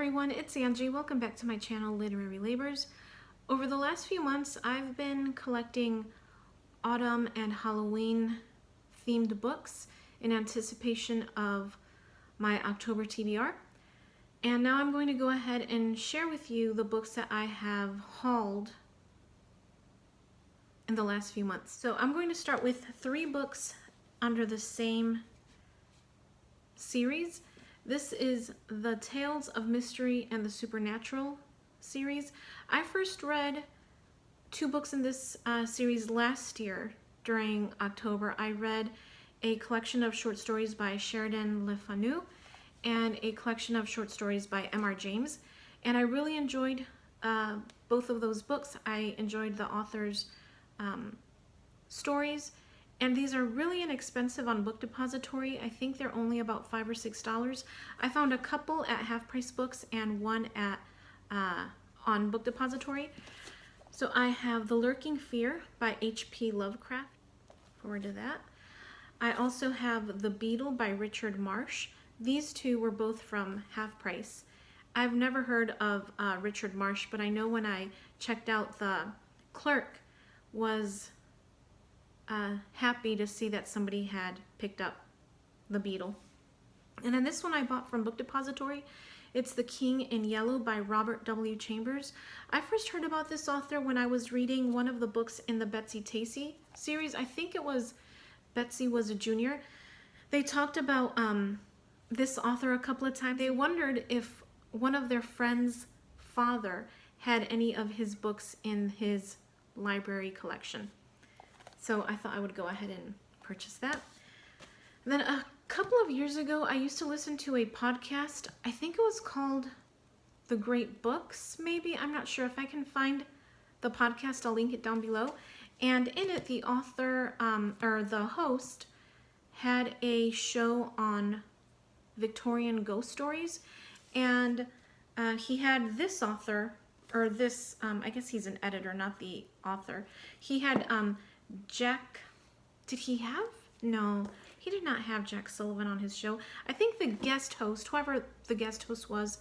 everyone, it's Angie. Welcome back to my channel, Literary Labors. Over the last few months, I've been collecting autumn and Halloween themed books in anticipation of my October TBR. And now I'm going to go ahead and share with you the books that I have hauled in the last few months. So I'm going to start with 3 books under the same series. This is the Tales of Mystery and the Supernatural series. I first read 2 books in this series last year during October. I read a collection of short stories by Sheridan Le Fanu and a collection of short stories by M.R. James. And I really enjoyed both of those books. I enjoyed the author's stories. And these are really inexpensive on Book Depository. I think they're only about $5 or $6. I found a couple at Half Price Books and one at on Book Depository. So I have The Lurking Fear by H.P. Lovecraft. Forward to that. I also have The Beetle by Richard Marsh. These 2 were both from Half Price. I've never heard of Richard Marsh, but I know when I checked out the clerk was happy to see that somebody had picked up The Beetle. And then this one I bought from Book Depository. It's The King in Yellow by Robert W. Chambers. I first heard about this author when I was reading one of the books in the Betsy Tacy series. I think it was Betsy Was a Junior. They talked about this author a couple of times. They wondered if one of their friends' father had any of his books in his library collection. So I thought I would go ahead and purchase that. And then a couple of years ago, I used to listen to a podcast. I think it was called The Great Books, maybe. I'm not sure. If I can find the podcast, I'll link it down below. And in it, the author, or the host, had a show on Victorian ghost stories. And he had this author, or this, I guess he's an editor, not the author. He had Jack, did he have? No, he did not have Jack Sullivan on his show. I think the guest host, whoever the guest host was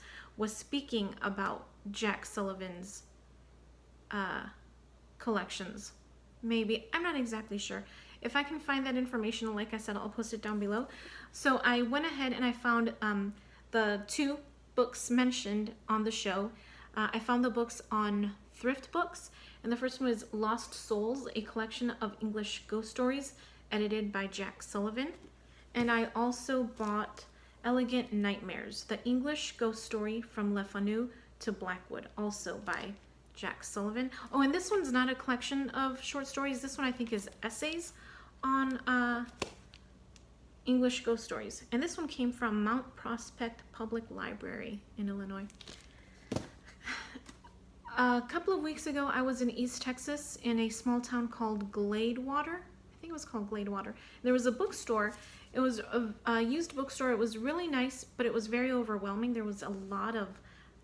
speaking about Jack Sullivan's collections. Maybe, I'm not exactly sure. If I can find that information, like I said, I'll post it down below. So I went ahead and I found the 2 books mentioned on the show. I found the books on Thrift Books, and the first one is Lost Souls, a collection of English ghost stories edited by Jack Sullivan. And I also bought Elegant Nightmares, the English ghost story from Le Fanu to Blackwood, also by Jack Sullivan. Oh, and this one's not a collection of short stories. This one I think is essays on English ghost stories. And this one came from Mount Prospect Public Library in Illinois. A couple of weeks ago, I was in East Texas in a small town called Gladewater. I think it was called Gladewater. There was a bookstore. It was a used bookstore. It was really nice, but it was very overwhelming. There was a lot of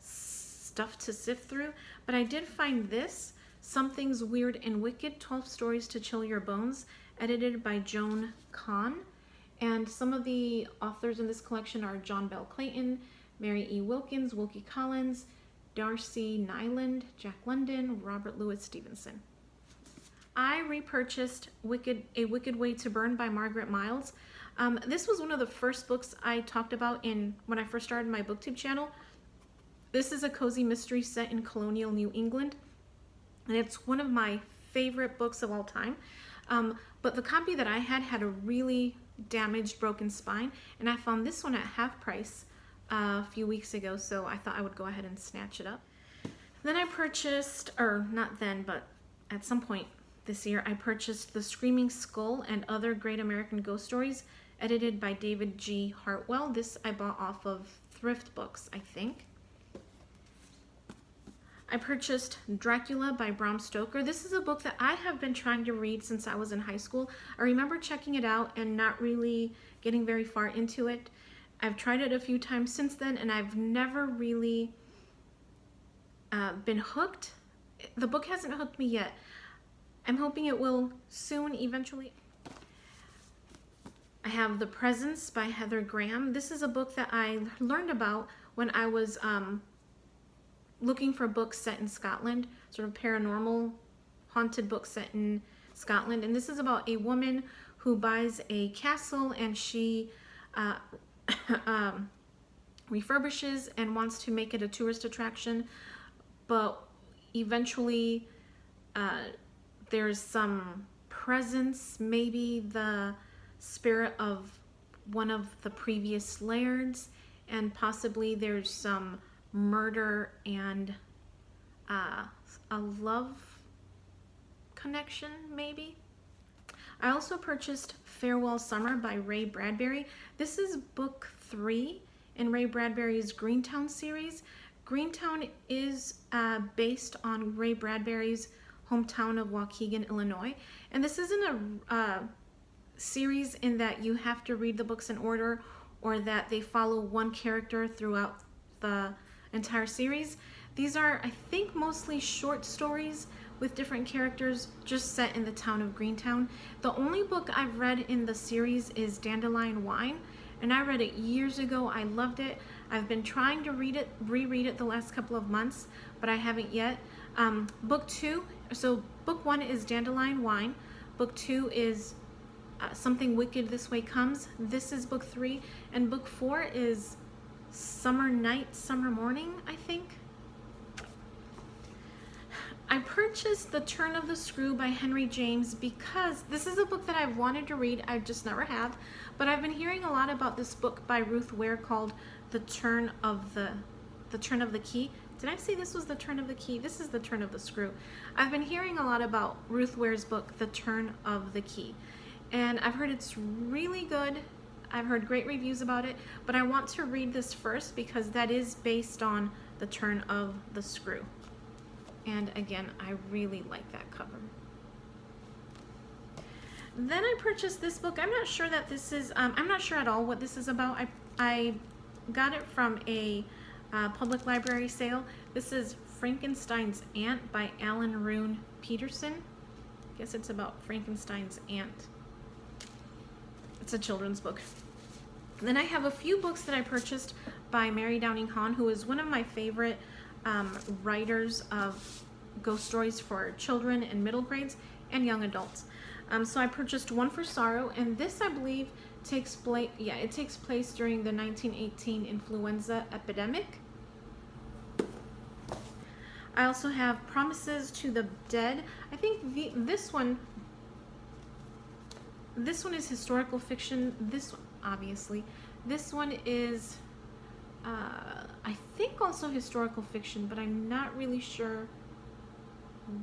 stuff to sift through. But I did find this, Something's Weird and Wicked, 12 Stories to Chill Your Bones, edited by Joan Kahn. And some of the authors in this collection are John Bell Clayton, Mary E. Wilkins, Wilkie Collins, Darcy Nyland, Jack London, Robert Louis Stevenson. I repurchased A Wicked Way to Burn by Margaret Miles. This was one of the first books I talked about when I first started my BookTube channel. This is a cozy mystery set in colonial New England, and it's one of my favorite books of all time. But the copy that I had a really damaged, broken spine, and I found this one at Half Price a few weeks ago, so I thought I would go ahead and snatch it up. Then I purchased, or not then, but at some point this year, I purchased The Screaming Skull and Other Great American Ghost Stories, edited by David G. Hartwell. This I bought off of Thrift Books, I think. I purchased Dracula by Bram Stoker. This is a book that I have been trying to read since I was in high school. I remember checking it out and not really getting very far into it. I've tried it a few times since then, and I've never really been hooked. The book hasn't hooked me yet. I'm hoping it will soon, eventually. I have The Presence by Heather Graham. This is a book that I learned about when I was looking for books set in Scotland, sort of paranormal, haunted books set in Scotland. And this is about a woman who buys a castle, and she refurbishes and wants to make it a tourist attraction, but eventually there's some presence, maybe the spirit of one of the previous lairds, and possibly there's some murder and a love connection, maybe. I also purchased Farewell Summer by Ray Bradbury. This is book 3 in Ray Bradbury's Greentown series. Greentown is based on Ray Bradbury's hometown of Waukegan, Illinois. And this isn't a series in that you have to read the books in order, or that they follow one character throughout the entire series. These are, I think, mostly short stories with different characters just set in the town of Greentown. The only book I've read in the series is Dandelion Wine, and I read it years ago. I loved it. I've been trying to reread it the last couple of months, but I haven't yet. Book 2, so book 1 is Dandelion Wine. Book 2 is Something Wicked This Way Comes. This is book 3, and book 4 is Summer Night, Summer Morning, I think. I purchased The Turn of the Screw by Henry James because this is a book that I've wanted to read. I just never have, but I've been hearing a lot about this book by Ruth Ware called The Turn of the Key. Did I say this was The Turn of the Key? This is The Turn of the Screw. I've been hearing a lot about Ruth Ware's book, The Turn of the Key, and I've heard it's really good. I've heard great reviews about it, but I want to read this first because that is based on The Turn of the Screw. And again, I really like that cover. Then I purchased this book. I'm not sure that this is, I'm not sure at all what this is about. I got it from a public library sale. This is Frankenstein's Aunt by Alan Rune Peterson. I guess it's about Frankenstein's aunt. It's a children's book. Then I have a few books that I purchased by Mary Downing Hahn, who is one of my favorite writers of ghost stories for children and middle grades and young adults. So I purchased One for Sorrow, and this, I believe, takes place, it takes place during the 1918 influenza epidemic. I also have Promises to the Dead. I think this one is historical fiction. This one, obviously. This one is I think also historical fiction, but I'm not really sure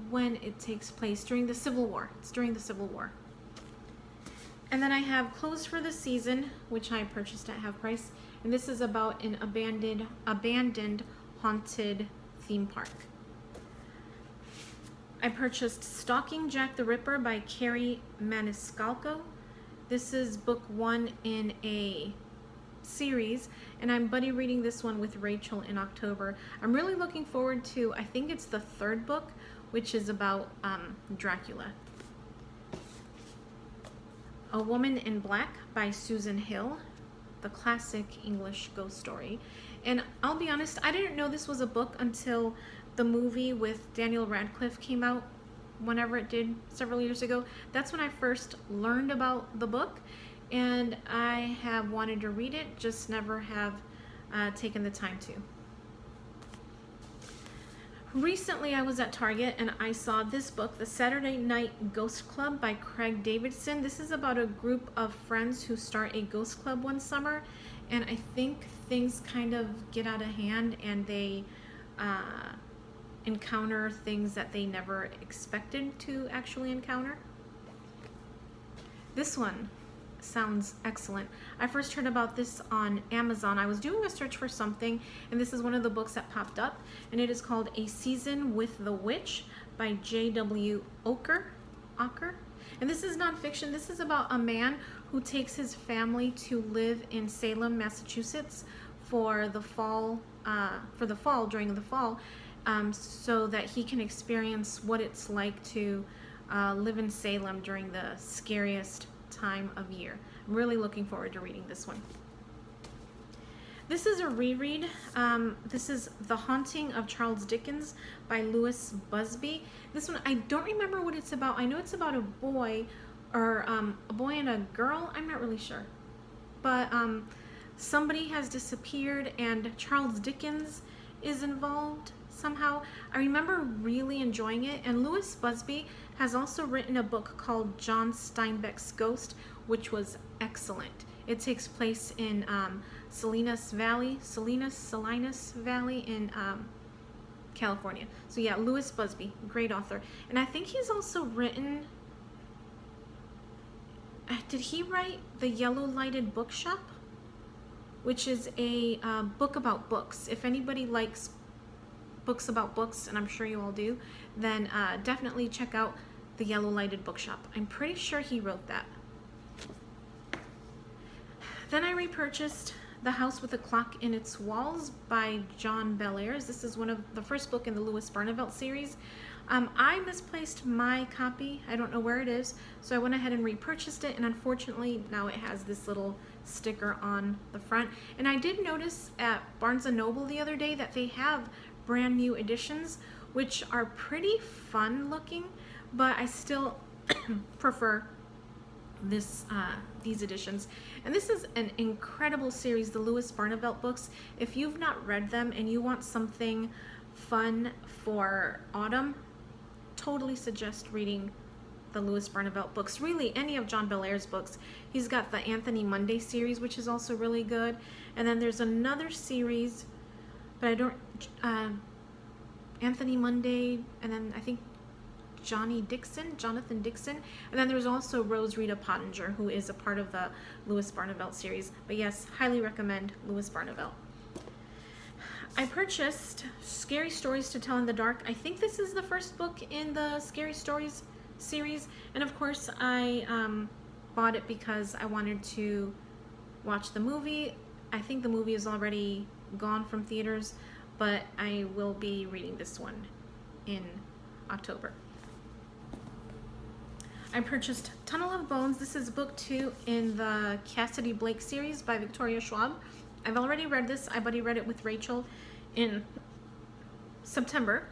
when it takes place. During the Civil War. It's during the Civil War. And then I have Closed for the Season, which I purchased at half price. And this is about an abandoned haunted theme park. I purchased Stalking Jack the Ripper by Carrie Maniscalco. This is book 1 in a series, and I'm buddy reading this one with Rachel in October. I'm really looking forward to, I think it's the 3rd book, which is about Dracula. A Woman in Black by Susan Hill, the classic English ghost story. And I'll be honest, I didn't know this was a book until the movie with Daniel Radcliffe came out, whenever it did, several years ago. That's when I first learned about the book, and I have wanted to read it, just never have taken the time to. Recently I was at Target and I saw this book, The Saturday Night Ghost Club by Craig Davidson. This is about a group of friends who start a ghost club one summer, and I think things kind of get out of hand and they encounter things that they never expected to actually encounter. This one sounds excellent. I first heard about this on Amazon. I was doing a search for something, and this is one of the books that popped up, and it is called A Season with the Witch by J.W. Ocker. And this is nonfiction. This is about a man who takes his family to live in Salem, Massachusetts for the fall, during the fall, so that he can experience what it's like to live in Salem during the scariest time of year. I'm really looking forward to reading this one. This is a reread. This is The Haunting of Charles Dickens by Lewis Busby. This one, I don't remember what it's about. I know it's about a boy, or a boy and a girl. I'm not really sure. But somebody has disappeared and Charles Dickens is involved somehow. I remember really enjoying it. And Lewis Busby has also written a book called John Steinbeck's Ghost, which was excellent. It takes place in Salinas Valley in California. So yeah, Lewis Busby, great author. And I think he's also written, did he write The Yellow Lighted Bookshop? Which is a book about books. If anybody likes books about books, and I'm sure you all do, then definitely check out The Yellow Lighted Bookshop. I'm pretty sure he wrote that. Then I repurchased The House with a Clock in Its Walls by John Bellairs. This is one of the first book in the Louis Barnevelt series. I misplaced my copy. I don't know where it is, so I went ahead and repurchased it, and unfortunately now it has this little sticker on the front. And I did notice at Barnes & Noble the other day that they have brand new editions, which are pretty fun looking, but I still prefer these editions. And this is an incredible series, the Louis Barnevelt books. If you've not read them and you want something fun for autumn, totally suggest reading the Louis Barnevelt books. Really, any of John Bellairs' books. He's got the Anthony Munday series, which is also really good. And then there's another series, but I don't, Anthony Munday, and then I think Jonathan Dixon. And then there's also Rose Rita Pottinger, who is a part of the Louis Barnevelt series. But yes, highly recommend Louis Barnevelt. I purchased Scary Stories to Tell in the Dark. I think this is the first book in the Scary Stories series. And of course, I bought it because I wanted to watch the movie. I think the movie is already gone from theaters, but I will be reading this one in October. I purchased Tunnel of Bones. This is book 2 in the Cassidy Blake series by Victoria Schwab. I've already read this. I've already read it with Rachel in September.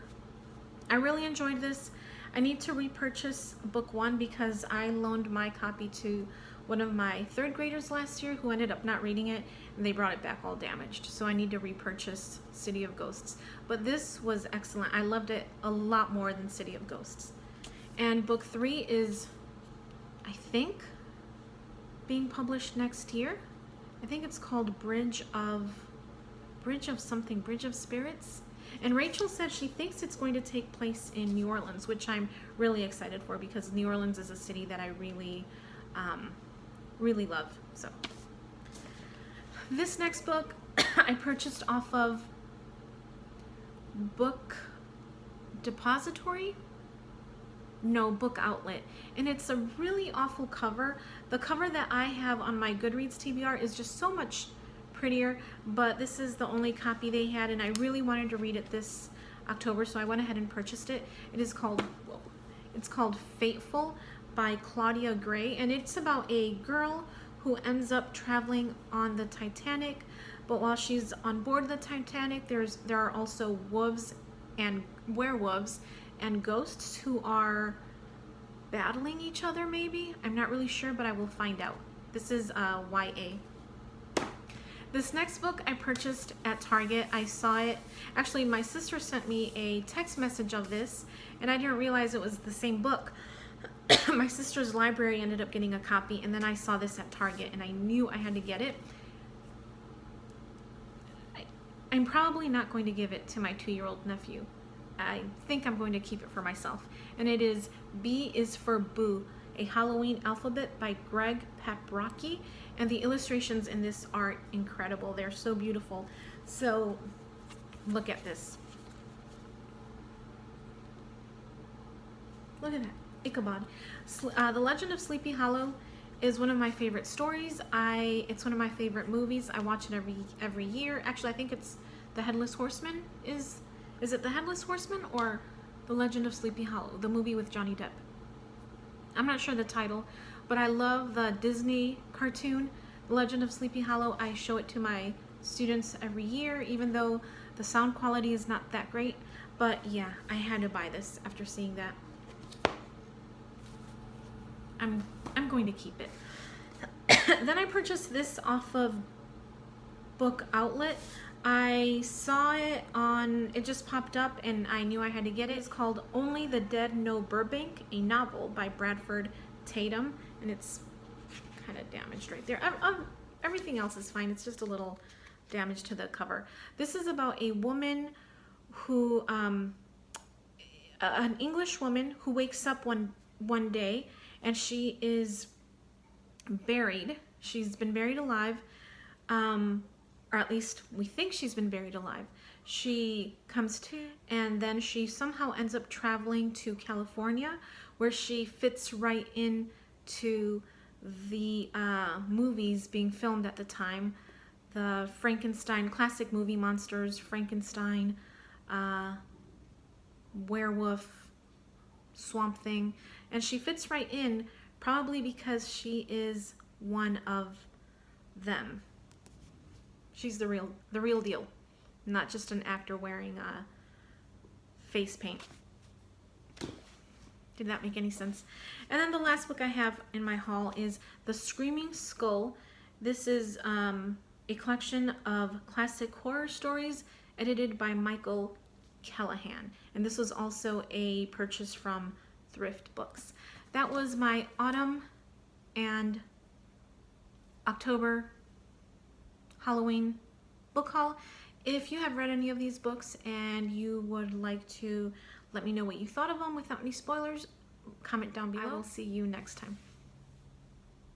I really enjoyed this. I need to repurchase book 1 because I loaned my copy to one of my 3rd graders last year who ended up not reading it, and they brought it back all damaged. So I need to repurchase City of Ghosts. But this was excellent. I loved it a lot more than City of Ghosts. And book 3 is, I think, being published next year. I think it's called Bridge of Spirits. And Rachel says she thinks it's going to take place in New Orleans, which I'm really excited for because New Orleans is a city that I really, really love. So this next book I purchased off of Book Depository. No, Book Outlet, and it's a really awful cover. The cover that I have on my Goodreads TBR is just so much prettier, but this is the only copy they had, and I really wanted to read it this October, so I went ahead and purchased it. It is called, it's called Fateful by Claudia Gray, and it's about a girl who ends up traveling on the Titanic, but while she's on board the Titanic, there are also wolves and werewolves and ghosts who are battling each other, maybe? I'm not really sure, but I will find out. This is YA. This next book I purchased at Target. I saw it. Actually, my sister sent me a text message of this, and I didn't realize it was the same book. My sister's library ended up getting a copy, and then I saw this at Target, and I knew I had to get it. I'm probably not going to give it to my 2-year-old nephew. I think I'm going to keep it for myself. And it is B is for Boo, a Halloween alphabet by Greg Paprocki. And the illustrations in this are incredible. They're so beautiful. So look at this. Look at that. Ichabod. The Legend of Sleepy Hollow is one of my favorite stories. It's one of my favorite movies. I watch it every year. Actually, I think it's The Headless Horseman. Is it The Headless Horseman or The Legend of Sleepy Hollow, the movie with Johnny Depp? I'm not sure the title, but I love the Disney cartoon, The Legend of Sleepy Hollow. I show it to my students every year, even though the sound quality is not that great. But yeah, I had to buy this after seeing that. I'm going to keep it. Then I purchased this off of Book Outlet. I saw it it just popped up and I knew I had to get it. It's called Only the Dead Know Burbank, a novel by Bradford Tatum, and it's kind of damaged right there. Everything else is fine. It's just a little damage to the cover. This is about a woman who, an English woman who wakes up one day and she is buried. She's been buried alive, or at least we think she's been buried alive. She comes to, and then she somehow ends up traveling to California, where she fits right into the movies being filmed at the time. The Frankenstein, classic movie monsters, Frankenstein, werewolf, Swamp Thing, and she fits right in, probably because she is one of them. She's the real deal, not just an actor wearing face paint. Did that make any sense? And then the last book I have in my haul is The Screaming Skull. This is a collection of classic horror stories edited by Michael Callahan. And this was also a purchase from Thrift Books. That was my autumn and October Halloween book haul. If you have read any of these books and you would like to let me know what you thought of them without any spoilers, comment down below. I will see you next time.